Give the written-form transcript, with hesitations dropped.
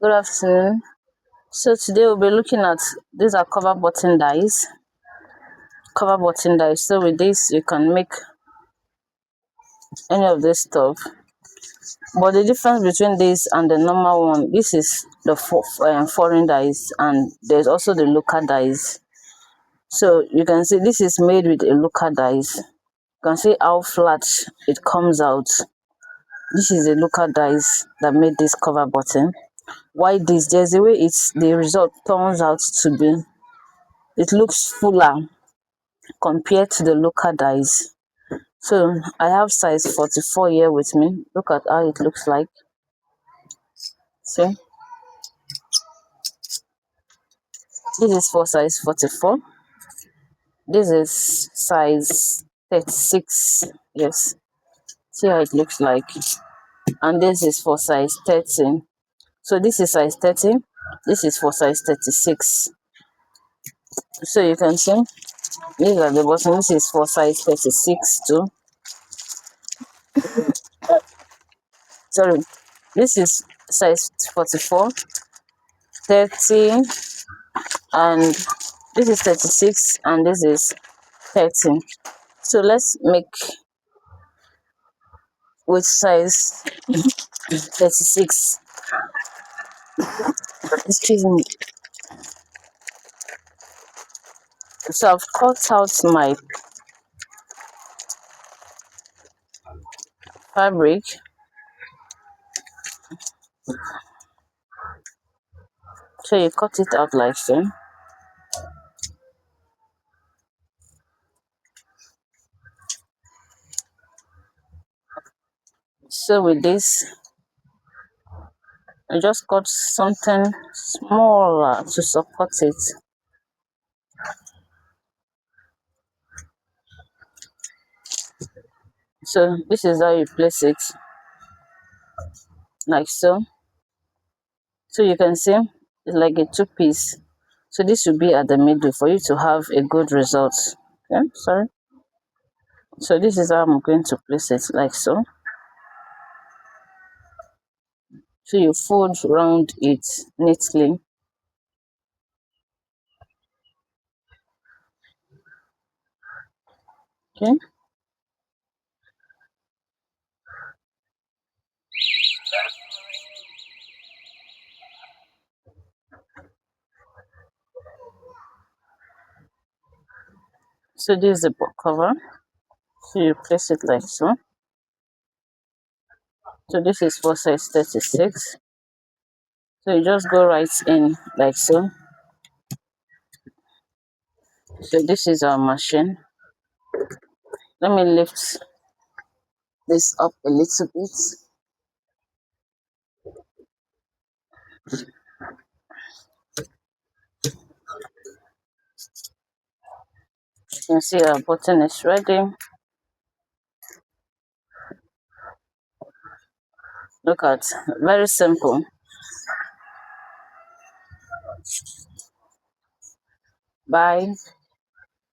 Good afternoon. So today we'll be looking at, these are cover button dies. Cover button dies. So with this you can make any of this stuff. But the difference between this and the normal one, this is the foreign dies, and there's also the local dies. So you can see this is made with a local dies. You can see how flat it comes out. This is the local dies that made this cover button. Why this? There's a way the result turns out to be. It looks fuller compared to the local dies. So I have size 44 here with me. Look at how it looks like. See, this is for size 44. This is size 36. Yes, see how it looks like. And this is for size 13. So this is size 13. This is for size 36. So you can see these are the buttons. This is for size 36 too. Sorry, this is size 44, 30, and this is 36, and this is 13. So let's make with size 36. Excuse me. So I've cut out my fabric. So you cut it out like so. So with this, I just cut something smaller to support it. So this is how you place it, like so. So you can see it's like a two-piece. So this should be at the middle for you to have a good result. Okay, sorry. So this is how I'm going to place it, like so. So you fold around it neatly. Okay. So this is the book cover. So you place it like so. So this is for size 36. So you just go right in like so. So this is our machine. Let me lift this up a little bit. You can see our button is ready. Look at, very simple. Bye.